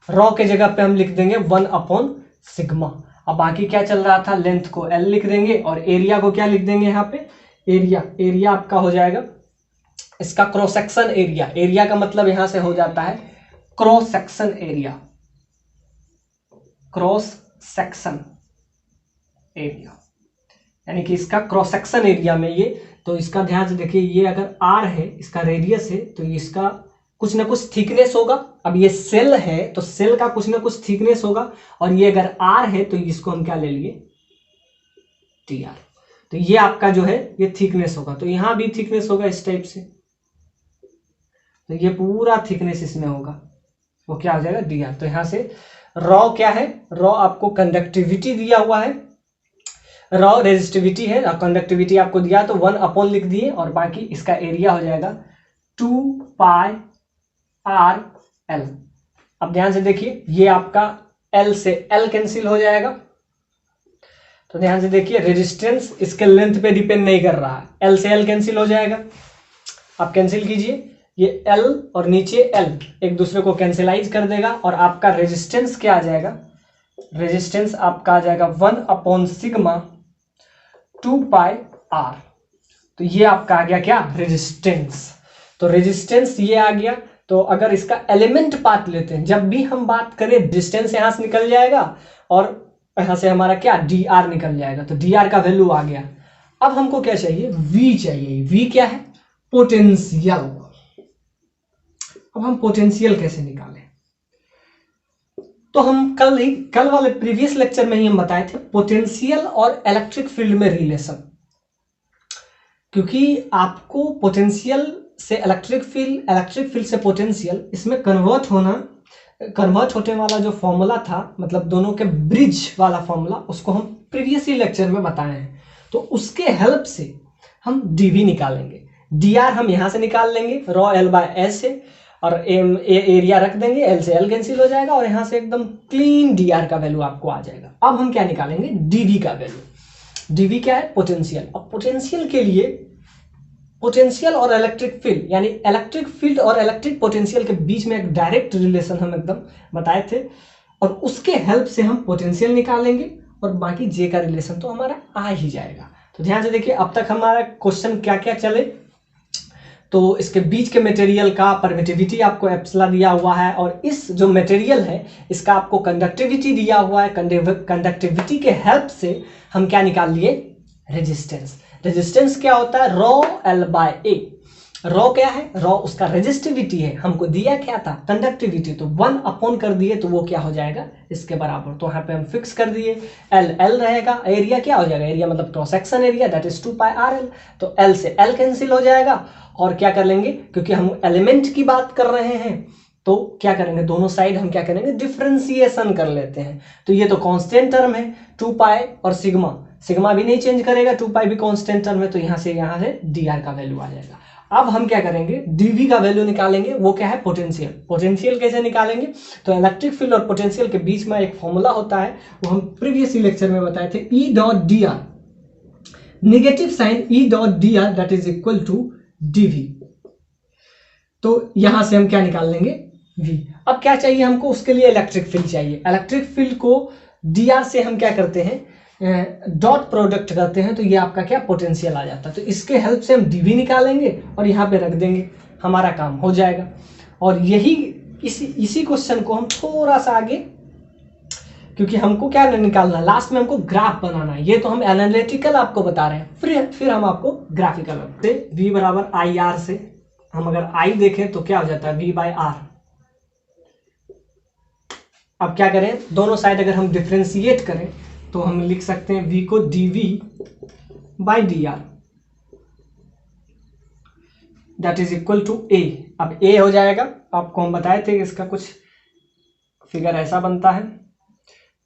रॉ के जगह पे हम लिख देंगे 1 अपॉन सिग्मा। अब बाकी क्या चल रहा था, लेंथ को एल लिख देंगे और एरिया को क्या लिख देंगे यहाँ पे एरिया आपका हो जाएगा इसका क्रॉस सेक्शन एरिया, एरिया का मतलब यहां से हो जाता है cross section area, cross section area, यानी कि इसका क्रॉस सेक्शन एरिया में ये, तो इसका ध्यान से देखिए, ये अगर आर है इसका रेडियस है तो इसका कुछ ना कुछ थिकनेस होगा। अब ये सेल है तो सेल का कुछ ना कुछ थिकनेस होगा, और ये अगर आर है तो इसको हम क्या ले लिए टी आर, तो ये आपका जो है ये थिकनेस होगा, तो यहां भी थिकनेस होगा इस टाइप से, तो ये पूरा थिकनेस इसमें होगा, वो क्या हो जाएगा डी आर। तो यहां से रॉ क्या है, रॉ आपको कंडक्टिविटी दिया हुआ है, रॉ रेजिस्टिविटी है, कंडक्टिविटी आपको दिया तो 1 अपॉन लिख दिए, और बाकी इसका एरिया हो जाएगा 2 पाई आर एल। अब ध्यान से देखिए, ये आपका एल से एल कैंसिल हो जाएगा, तो ध्यान से देखिए रेजिस्टेंस इसके लेंथ पे डिपेंड नहीं कर रहा है, एल से एल कैंसिल हो जाएगा। आप कैंसिल कीजिए, ये एल और नीचे एल एक दूसरे को कैंसिलाइज कर देगा, और आपका रेजिस्टेंस क्या आ जाएगा, रेजिस्टेंस आपका आ जाएगा 1 अपॉन सिग्मा 2 पाई आर, तो ये आपका आ गया क्या रेजिस्टेंस। तो रेजिस्टेंस ये आ गया, तो अगर इसका एलिमेंट पार्ट लेते हैं, जब भी हम बात करें रेजिस्टेंस यहां से निकल जाएगा और यहां से हमारा क्या डी आर निकल जाएगा, तो डी आर का वैल्यू आ गया। अब हमको क्या चाहिए, वी चाहिए, वी क्या है पोटेंशियल। अब हम पोटेंशियल कैसे निकालें, तो हम कल वाले प्रीवियस लेक्चर में ही हम बताए थे पोटेंशियल और इलेक्ट्रिक फील्ड में रिलेशन, क्योंकि आपको पोटेंशियल से इलेक्ट्रिक फील्ड से पोटेंशियल, इसमें कन्वर्ट होने वाला जो फॉर्मूला था, मतलब दोनों के ब्रिज वाला फॉर्मूला, उसको हम प्रीवियस ही लेक्चर में बताए हैं, तो उसके हेल्प से हम डीवी निकालेंगे। डी आर हम यहां से निकाल लेंगे रॉ एल बाय एस से, और एरिया रख देंगे, एल से एल कैंसिल हो जाएगा, और यहां से एकदम क्लीन डी आर का वैल्यू आपको आ जाएगा। अब हम क्या निकालेंगे, डीवी का वैल्यू। डीवी क्या है पोटेंशियल। अब पोटेंशियल के लिए पोटेंशियल और इलेक्ट्रिक फील्ड, यानी इलेक्ट्रिक फील्ड और इलेक्ट्रिक पोटेंशियल के बीच में एक डायरेक्ट रिलेशन हम एकदम बताए थे, और उसके हेल्प से हम पोटेंशियल निकालेंगे, और बाकी जे का रिलेशन तो हमारा आ ही जाएगा। तो ध्यान से देखिए, अब तक हमारा क्वेश्चन क्या क्या चले, तो इसके बीच के मटेरियल का परमिटिविटी आपको एप्सिलॉन दिया हुआ है, और इस जो मटेरियल है इसका आपको कंडक्टिविटी दिया हुआ है। कंडक्टिविटी के हेल्प से हम क्या निकाल लिए रेजिस्टेंस। रेजिस्टेंस क्या होता है, raw L by A. Raw क्या है, रॉ उसका रेजिस्टिविटी है, हमको दिया क्या था कंडक्टिविटी, तो 1 अपॉन कर दिए तो वो क्या हो जाएगा इसके बराबर, तो यहाँ पे हम फिक्स कर दिए एल एल रहेगा। एरिया क्या हो जाएगा, एरिया मतलब cross section area, that is 2 pi R L, तो एल से एल कैंसिल हो जाएगा, और क्या कर लेंगे, क्योंकि हम एलिमेंट की बात कर रहे हैं तो क्या करेंगे, दोनों साइड हम क्या करेंगे डिफरेंशिएशन कर लेते हैं। तो ये तो कांस्टेंट टर्म है 2 पाई, और सिग्मा भी नहीं चेंज करेगा, 2 पाई भी कांस्टेंट टर्म है, तो यहाँ से डी आर का वैल्यू आ जाएगा। अब हम क्या करेंगे, डीवी का वैल्यू निकालेंगे, वो क्या है पोटेंशियल। पोटेंशियल कैसे निकालेंगे, तो इलेक्ट्रिक फील्ड और पोटेंशियल के बीच में एक फॉर्मूला होता है, वो हम प्रीवियस लेक्चर में बताए थे, E dot d r, negative sign E dot d r that is equal to dV. तो यहां से हम क्या निकाल लेंगे वी। अब क्या चाहिए हमको, उसके लिए इलेक्ट्रिक फील्ड चाहिए। इलेक्ट्रिक फील्ड को डी आर से हम क्या करते हैं, डॉट प्रोडक्ट करते हैं, तो ये आपका क्या पोटेंशियल आ जाता है। तो इसके हेल्प से हम डीवी निकालेंगे और यहाँ पे रख देंगे, हमारा काम हो जाएगा। और यही इसी क्वेश्चन को हम थोड़ा सा आगे, क्योंकि हमको क्या निकालना, लास्ट में हमको ग्राफ बनाना है, ये तो हम एनालिटिकल आपको बता रहे हैं, फिर हम आपको ग्राफिकल बनाते हैं। वी बराबर आई आर से हम अगर आई देखें तो क्या हो जाता है वी बाय आर। अब क्या करें, दोनों साइड अगर हम डिफरेंशिएट करें तो हम लिख सकते हैं v को dv by d r that is equal to a. अब ए हो जाएगा, आपको हम बताए थे इसका कुछ फिगर ऐसा बनता है,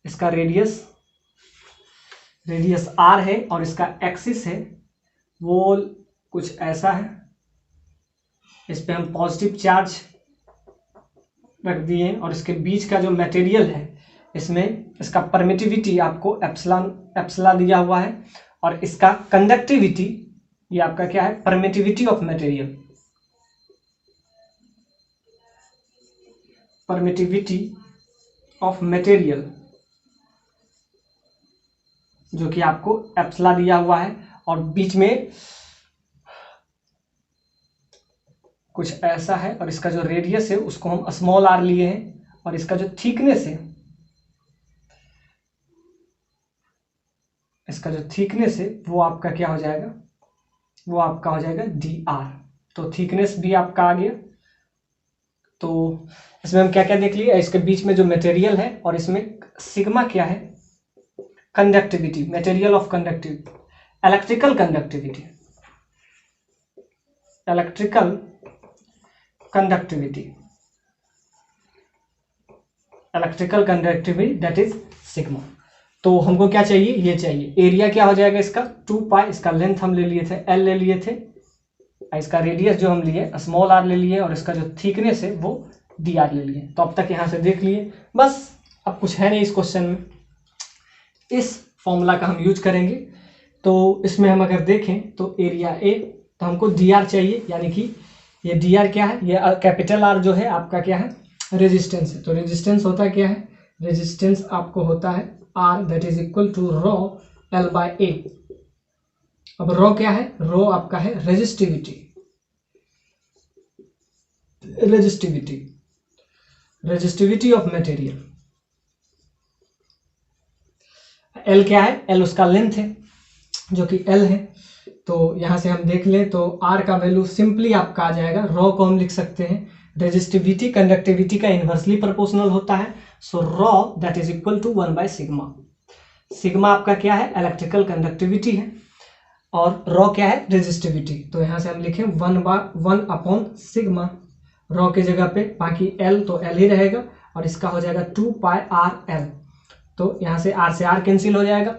इसका रेडियस आर है और इसका एक्सिस है वो कुछ ऐसा है। इस पे हम पॉजिटिव चार्ज रख दिए और इसके बीच का जो मटेरियल है इसमें इसका परमिटिविटी आपको एप्सिलॉन दिया हुआ है और इसका कंडक्टिविटी ये आपका क्या है, permittivity of material, permittivity of material जो कि आपको एप्सिलॉन दिया हुआ है और बीच में कुछ ऐसा है और इसका जो रेडियस है उसको हम स्मॉल आर लिए हैं और इसका जो थिकनेस है, इसका जो थिकनेस है वो आपका क्या हो जाएगा, वो आपका हो जाएगा डी आर। तो थिकनेस भी आपका आ गया। तो इसमें हम क्या क्या देख लिए, इसके बीच में जो मटेरियल है और इसमें सिग्मा क्या है, conductivity, material of conductivity, electrical conductivity, electrical conductivity, electrical conductivity that is sigma. तो हमको क्या चाहिए, ये चाहिए। एरिया क्या हो जाएगा इसका 2 पाई, इसका लेंथ हम ले लिए थे एल ले लिए थे, इसका रेडियस जो हम लिए स्मॉल आर ले लिए और इसका जो थिकनेस है वो डी आर ले लिए। तो अब तक यहाँ से देख लिए, बस अब कुछ है नहीं इस क्वेश्चन में। इस फॉर्मूला का हम यूज करेंगे। तो इसमें हम अगर देखें तो एरिया ए, तो हमको डी आर चाहिए, यानी कि ये डी आर क्या है, ये कैपिटल आर जो है आपका क्या है, रेजिस्टेंस है। तो रेजिस्टेंस होता है क्या है, रेजिस्टेंस आपको होता है R that is equal to rho L by A. अब रो क्या है, रो आपका है resistivity, resistivity of material. L क्या है, एल उसका लेंथ है जो कि एल है। तो यहां से हम देख लें तो आर का वैल्यू सिंपली आपका आ जाएगा, रो को हम लिख सकते हैं रेजिस्टिविटी कंडक्टिविटी का इनवर्सली प्रोपोर्शनल होता है। So rho that is equal to 1 by sigma. Sigma आपका क्या है, इलेक्ट्रिकल कंडक्टिविटी है और रो क्या है, रेजिस्टिविटी। तो यहां से हम लिखें 1 अपॉन सिग्मा, रो की जगह पे बाकी एल तो एल ही रहेगा और इसका हो जाएगा 2 पाई आर एल। तो यहां से आर कैंसिल हो जाएगा।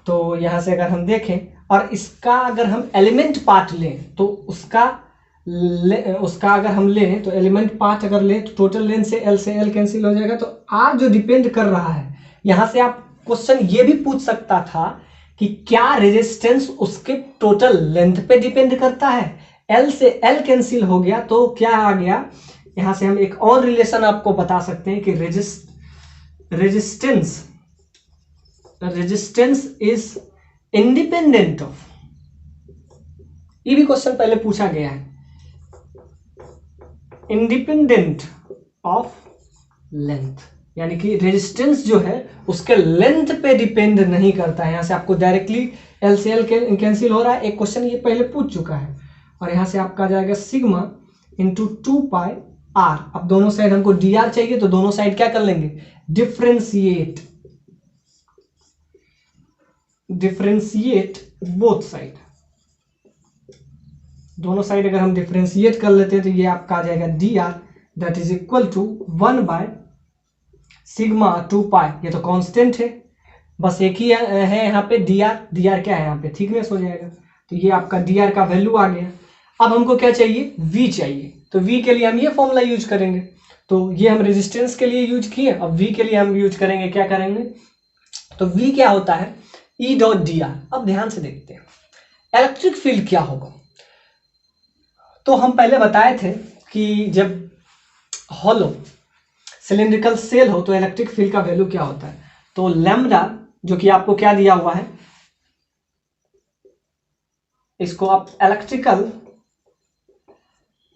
तो यहां से अगर हम देखें और इसका अगर हम एलिमेंट पार्ट लें तो उसका अगर हम लें तो एलिमेंट पार्ट अगर लें तो टोटल लेंथ से एल कैंसिल हो जाएगा। तो आर जो डिपेंड कर रहा है, यहां से आप क्वेश्चन ये भी पूछ सकता था कि क्या रेजिस्टेंस उसके टोटल लेंथ पे डिपेंड करता है। एल से एल कैंसिल हो गया तो क्या आ गया, यहां से हम एक और रिलेशन आपको बता सकते हैं कि रेजिस्टेंस इज इंडिपेंडेंट ऑफ, ये भी क्वेश्चन पहले पूछा गया है, इंडिपेंडेंट ऑफ लेंथ, यानी कि रेजिस्टेंस जो है उसके लेंथ पे डिपेंड नहीं करता है। यहां से आपको डायरेक्टली एल से एल कैंसिल हो रहा है, एक क्वेश्चन ये पहले पूछ चुका है। और यहां से आपका जाएगा सिग्मा इंटू 2 पाई आर। अब दोनों साइड हमको डी आर चाहिए तो दोनों साइड क्या कर लेंगे, डिफरेंशिएट बोथ साइड। दोनों साइड अगर हम डिफरेंशिएट कर लेते हैं तो ये आपका आ जाएगा d r that is equal to 1 by sigma 2 pi. ये तो कांस्टेंट है, बस एक ही है यहाँ पे डी आर क्या है यहाँ पे, थिकनेस हो जाएगा। तो ये आपका डी आर का वैल्यू आ गया। अब हमको क्या चाहिए, वी चाहिए। तो वी के लिए हम ये फॉर्मूला यूज करेंगे। तो ये हम रेजिस्टेंस के लिए यूज किए, अब वी के लिए हम यूज करेंगे, क्या करेंगे, तो वी क्या होता है, ई डॉट डी आर। अब ध्यान से देखते हैं इलेक्ट्रिक फील्ड क्या होगा। तो हम पहले बताए थे कि जब हॉलो सिलिंड्रिकल सेल हो तो इलेक्ट्रिक फील्ड का वैल्यू क्या होता है। तो लैम्डा जो कि आपको क्या दिया हुआ है, इसको आप इलेक्ट्रिकल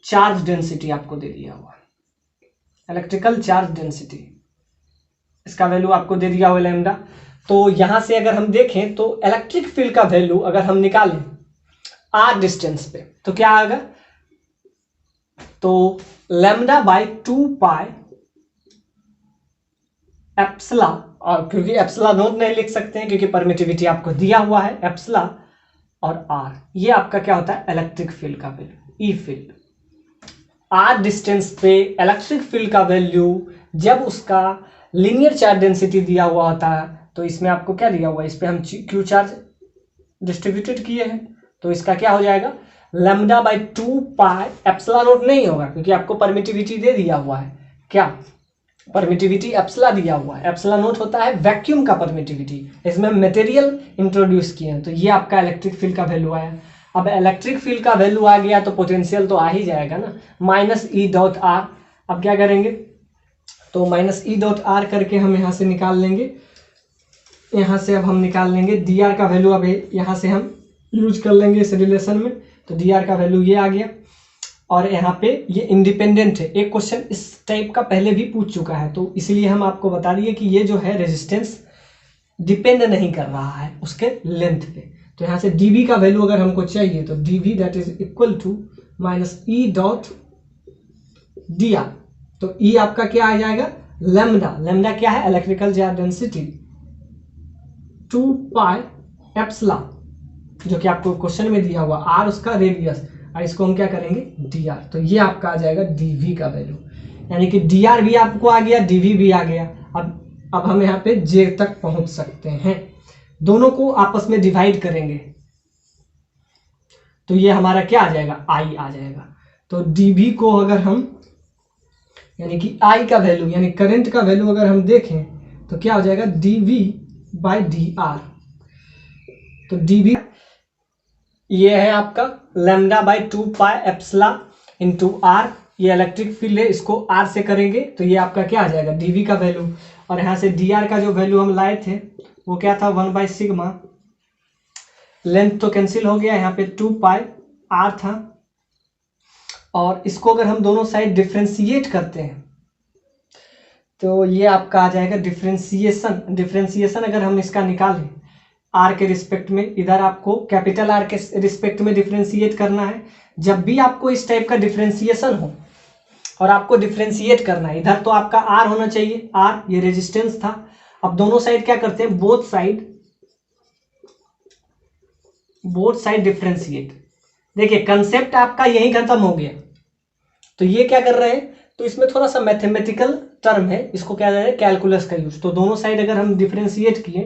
चार्ज डेंसिटी आपको दे दिया हुआ है, इलेक्ट्रिकल चार्ज डेंसिटी, इसका वैल्यू आपको दे दिया हुआ लैम्डा। तो यहां से अगर हम देखें तो इलेक्ट्रिक फील्ड का वैल्यू अगर हम निकालें आर डिस्टेंस पे तो क्या आएगा, तो लैम्डा बाई 2 पाई एप्सिलॉन और क्योंकि एप्सिलॉन नोट नहीं लिख सकते हैं क्योंकि परमिटिविटी आपको दिया हुआ है एप्सिलॉन और आर, ये आपका क्या होता है इलेक्ट्रिक फील्ड का value, E field. R distance पे इलेक्ट्रिक फील्ड का वैल्यू जब उसका लीनियर चार्ज डेंसिटी दिया हुआ होता है, तो इसमें आपको क्या दिया हुआ है, इस पे हम क्यू चार्ज डिस्ट्रीब्यूटेड किए हैं, तो इसका क्या हो जाएगा lambda by 2 pi epsilon note नहीं होगा क्योंकि आपको परमिटिविटी दे दिया हुआ है, क्या परमिटिविटी एप्सिलॉन दिया हुआ है, एप्सिलॉन नोट होता है वैक्यूम का परमिटिविटी, इसमें मटेरियल इंट्रोड्यूस किए हैं, तो ये आपका इलेक्ट्रिक फील्ड का वैल्यू आया। अब इलेक्ट्रिक फील्ड का वैल्यू आ गया तो पोटेंशियल तो आ ही जाएगा ना, माइनस ई डॉट आर। अब क्या करेंगे, तो माइनस ई डॉट आर करके हम यहाँ से निकाल लेंगे, यहाँ से अब हम निकाल लेंगे डी आर का वैल्यू, अब यहाँ से हम यूज कर लेंगे इस रिलेशन में, तो डी आर का वैल्यू ये आ गया। और यहाँ पे ये इंडिपेंडेंट है, एक क्वेश्चन इस टाइप का पहले भी पूछ चुका है, तो इसलिए हम आपको बता दिए कि ये जो है रेजिस्टेंस डिपेंड नहीं कर रहा है उसके लेंथ पे। तो यहाँ से dV का वैल्यू अगर हमको चाहिए तो dV that is equal to minus E dot d r, तो E आपका क्या आ जाएगा लैम्डा, लैम्डा क्या है electrical charge density 2 pi epsilon, जो कि आपको क्वेश्चन में दिया हुआ, R उसका रेडियस, और इसको हम क्या करेंगे dr, तो ये आपका आ जाएगा dV का वैल्यू, यानी कि dr भी आपको आ गया dV भी आ गया। अब हम यहाँ पे J तक पहुंच सकते हैं, दोनों को आपस में डिवाइड करेंगे तो ये हमारा क्या आ जाएगा I आ जाएगा। तो dV को अगर हम यानी कि I का वैल्यू यानी करंट का वैल्यू अगर हम देखें तो क्या हो जाएगा dV बाई dr, तो dV ये है आपका lambda by 2 pi epsilon into r, ये इलेक्ट्रिक फील्ड है, इसको आर से करेंगे तो ये आपका क्या आ जाएगा dV का वैल्यू, और यहाँ से dr का जो वैल्यू हम लाए थे वो क्या था 1 बाई सिग्मा, लेंथ तो कैंसिल हो गया, यहाँ पे 2 पाई आर था, और इसको अगर हम दोनों साइड डिफ्रेंशिएट करते हैं तो ये आपका आ जाएगा डिफ्रेंशिएशन, डिफ्रेंशिएशन अगर हम इसका निकालें आर के रिस्पेक्ट में, इधर आपको कैपिटल आर के रिस्पेक्ट में डिफ्रेंशिएट करना है। जब भी आपको इस टाइप का डिफ्रेंशिएशन हो और आपको डिफ्रेंशिएट करना है, इधर तो आपका आर होना चाहिए, आर ये रेजिस्टेंस था, अब दोनों साइड क्या करते हैं बोथ साइड डिफ्रेंशिएट। देखिए कंसेप्ट आपका यही खत्म हो गया, तो ये क्या कर रहे हैं, तो इसमें थोड़ा सा मैथमेटिकल टर्म है, इसको क्या है कैलकुलस का यूज, तो दोनों साइड अगर हम डिफ्रेंशिएट किए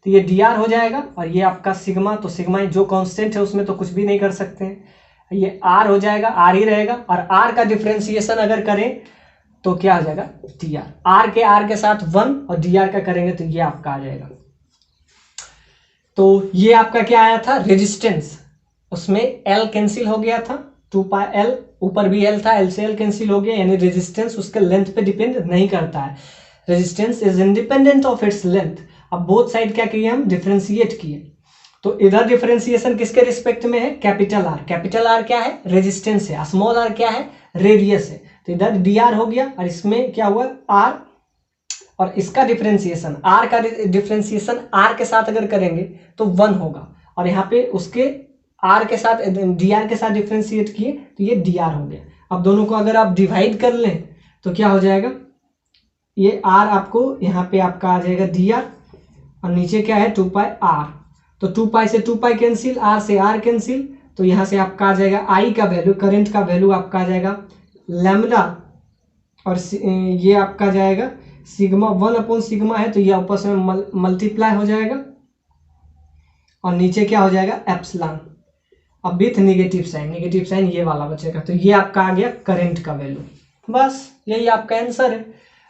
तो ये dr हो जाएगा, और ये आपका सिग्मा, तो सिग्मा जो कांस्टेंट है उसमें तो कुछ भी नहीं कर सकते हैं, ये r हो जाएगा, r ही रहेगा, और r का डिफ्रेंशिएशन अगर करें तो क्या हो जाएगा dr, r के साथ 1 और dr का करेंगे तो ये आपका आ जाएगा। तो ये आपका क्या आया था रेजिस्टेंस, उसमें l कैंसिल हो गया था 2 पाई l, ऊपर भी l था, l से l कैंसिल हो गया, यानी रेजिस्टेंस उसके लेंथ पे डिपेंड नहीं करता है, resistance is independent of its length. अब बोथ साइड क्या किए हम डिफरेंशिएट किए, तो इधर डिफरेंशिएशन किसके रिस्पेक्ट में है कैपिटल आर, कैपिटल आर क्या है रेजिस्टेंस है, स्मॉल आर क्या है रेडियस है, तो इधर dr हो गया और इसमें क्या हुआ r, और इसका डिफरेंशिएशन r का डिफरेंशिएशन r के साथ अगर करेंगे तो 1 होगा, और यहाँ पे उसके r के साथ dr के साथ डिफरेंशिएट किए तो ये dr हो गया। अब दोनों को अगर आप डिवाइड कर लें तो क्या हो जाएगा, ये r आपको यहाँ पे आपका आ जाएगा dr, और नीचे क्या है 2 पाई r, तो 2 पाई से 2 पाई कैंसिल, r से r कैंसिल, तो यहाँ से आपका आ जाएगा I का वैल्यू, करंट का वैल्यू आपका आ जाएगा लैम्डा, और ये आपका जाएगा सिग्मा 1 अपॉन सिग्मा है, तो ये आपस में मल्टीप्लाई हो जाएगा, और नीचे क्या हो जाएगा एप्सिलॉन, अब विथ नेगेटिव साइन ये वाला बचेगा, तो ये आपका आ गया करंट का वैल्यू। बस यही आपका आंसर है।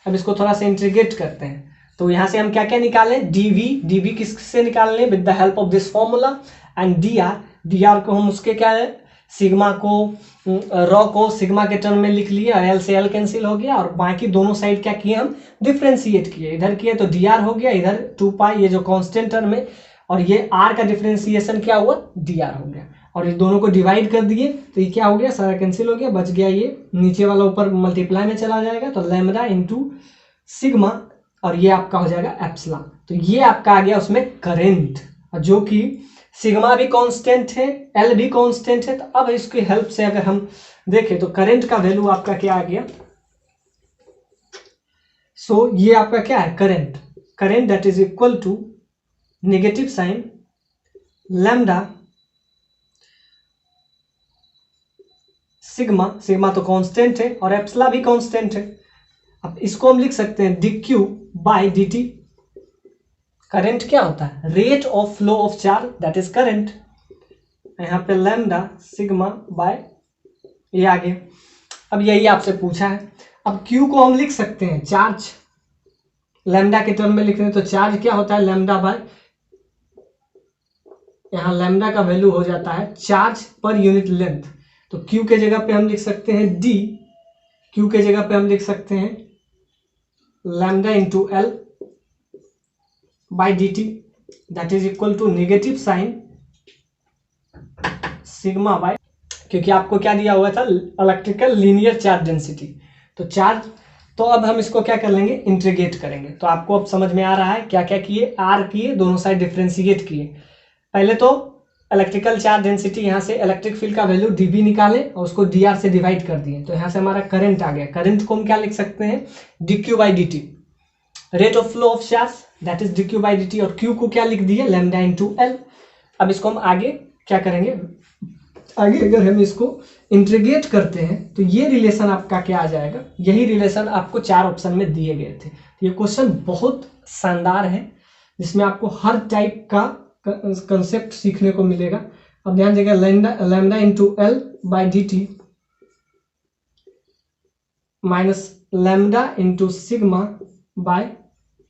अब इसको थोड़ा सा इंटीग्रेट करते हैं, तो यहाँ से हम क्या क्या निकालें dV किससे निकाल लें with the help of this formula, and dr को हम उसके क्या है सिग्मा को रॉ को सिग्मा के टर्म में लिख लिए, और l से l कैंसिल हो गया, और बाकी दोनों साइड क्या किए हम डिफ्रेंशिएट किए, इधर किए तो dr हो गया, इधर 2 पाई ये जो कांस्टेंट टर्म है, और ये r का डिफ्रेंशिएशन क्या हुआ dr हो गया, और इस दोनों को डिवाइड कर दिए तो ये क्या हो गया सारा कैंसिल हो गया, बच गया ये नीचे वाला ऊपर मल्टीप्लाई में चला जाएगा, तो लैम्डा इंटू सिग्मा, और ये आपका हो जाएगा एप्सिलॉन, तो ये आपका आ गया उसमें करंट, जो कि सिग्मा भी कांस्टेंट है एल भी कांस्टेंट है। तो अब इसकी हेल्प से अगर हम देखें तो करंट का वैल्यू आपका क्या आ गया, सो ये आपका क्या है current, current that is equal to negative sign lambda sigma, sigma तो कांस्टेंट है और एप्सिलॉन भी कांस्टेंट है। अब इसको हम लिख सकते हैं D Q by d T. Current क्या होता है? Rate of flow of charge that is current. यहाँ पे लैम्डा सिग्मा बाय ये आ गया। अब यही आपसे पूछा है। अब क्यू को हम लिख सकते हैं चार्ज, लैम्डा के टर्म में लिख रहे हैं तो चार्ज क्या होता है? लैम्डा बाय, यहाँ लैम्डा का वैल्यू हो जाता है चार्ज पर यूनिट लेंथ। तो क्यू के जगह पे हम लिख सकते हैं डी, क्यू के जगह पे हम लिख सकते हैं lambda into L by d t that is equal to negative sign sigma by, क्योंकि आपको क्या दिया हुआ था? Electrical linear charge density. तो चार्ज, तो अब हम इसको क्या कर लेंगे? इंटीग्रेट करेंगे। तो आपको अब समझ में आ रहा है क्या क्या किए? आर किए, दोनों साइड डिफ्रेंशिएट किए। पहले तो इलेक्ट्रिकल चार्ज डेंसिटी, यहाँ से इलेक्ट्रिक फील्ड का वैल्यू डीबी निकाले और उसको डीआर से डिवाइड कर दिए। तो यहाँ से हमारा करंट आ गया। करंट को हम क्या लिख सकते हैं? D Q by d T. Rate of flow of charge that is D Q by d T, और क्यू को क्या लिख दिए? Lambda into L. अब इसको हम आगे क्या करेंगे? आगे अगर हम इसको इंटीग्रेट करते हैं तो ये रिलेशन आपका क्या आ जाएगा? यही रिलेशन आपको 4 ऑप्शन में दिए गए थे। ये क्वेश्चन बहुत शानदार है, जिसमें आपको हर टाइप का कंसेप्ट सीखने को मिलेगा। अब ध्यान देगा, lambda into L by d T minus lambda into sigma by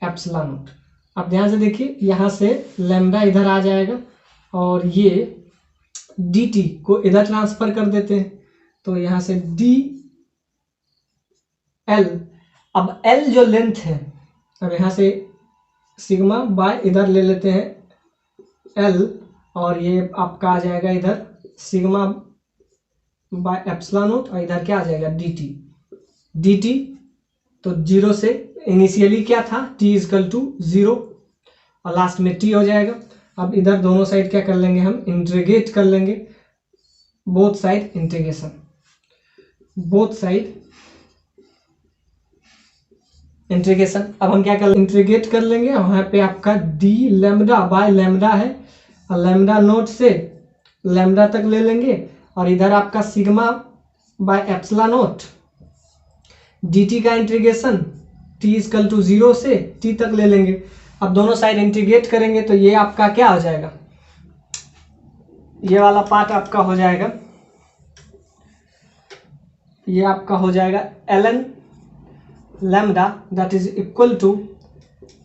epsilon not. अब ध्यान से देखिए, यहाँ से लैम्डा इधर आ जाएगा और ये डी टी को इधर ट्रांसफर कर देते हैं। तो यहाँ से डी एल, अब एल जो लेंथ है, अब यहाँ से सिग्मा बाय इधर ले लेते हैं एल, और ये आपका आ जाएगा इधर सिग्मा बाय एप्सिलॉन नॉट, और इधर क्या आ जाएगा? D T. डी टी तो 0 से इनिशियली क्या था? t इजकल टू 0 और लास्ट में t हो जाएगा। अब इधर दोनों साइड क्या कर लेंगे? हम इंटीग्रेट कर लेंगे, both side integration, both side integration. अब हम क्या कर इंटीग्रेट कर लेंगे, वहां पे आपका d लैम्डा बाय लैम्डा है, और लैम्डा नोट से लैम्डा तक ले लेंगे, और इधर आपका sigma by epsilon note dt का इंटीग्रेशन t इजकल टू 0 से t तक ले लेंगे। अब दोनों साइड इंटीग्रेट करेंगे तो ये आपका क्या हो जाएगा? ये वाला पार्ट आपका हो जाएगा, ये आपका हो जाएगा ln lambda that is equal to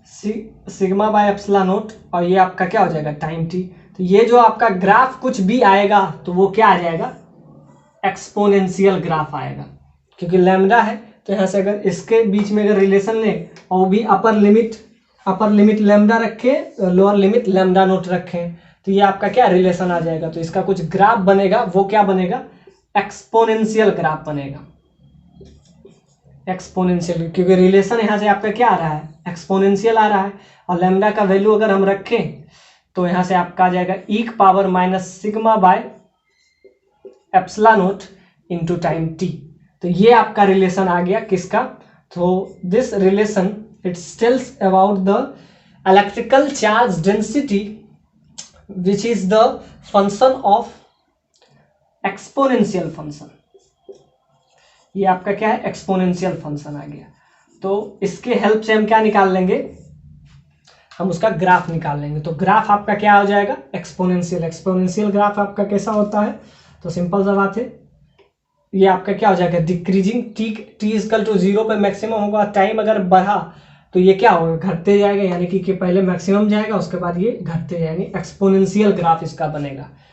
sigma by epsilon naught, और ये आपका क्या हो जाएगा? Time t। तो ये जो आपका ग्राफ कुछ भी आएगा तो वो क्या आ जाएगा? एक्सपोनेंशियल ग्राफ आएगा, क्योंकि लैम्डा है। तो यहाँ से अगर इसके बीच में अगर रिलेशन लें और वो भी अपर लिमिट लैम्डा रखे, लोअर लिमिट लैम्डा नोट रखें, तो ये आपका क्या रिलेशन आ जाएगा? तो इसका कुछ ग्राफ बनेगा, वो क्या बनेगा? एक्सपोनेंशियल ग्राफ बनेगा, एक्सपोनेंशियल, क्योंकि रिलेशन यहाँ से आपका क्या आ रहा है? एक्सपोनेंशियल आ रहा है। और लैम्डा का वैल्यू अगर हम रखें तो यहाँ से आपका आ जाएगा e की power minus sigma by epsilon not into time t। तो ये आपका रिलेशन आ गया किसका? तो this relation it tells about the electrical charge density which is the function of exponential function. ये आपका क्या है? एक्सपोनेंशियल फंक्शन आ गया। तो इसके हेल्प से हम क्या निकाल लेंगे? हम उसका ग्राफ निकाल लेंगे। तो ग्राफ आपका क्या हो जाएगा? एक्सपोनेंशियल। एक्सपोनेंशियल ग्राफ आपका कैसा होता है? तो सिंपल सा बात है, ये आपका क्या हो जाएगा? डिक्रीजिंग, टी इजकल टू 0 पे मैक्सिमम होगा, टाइम अगर बढ़ा तो ये क्या होगा? घटते जाएगा, यानी कि पहले मैक्सिमम जाएगा, उसके बाद ये घटते जाएंगे। एक्सपोनेंशियल ग्राफ इसका बनेगा।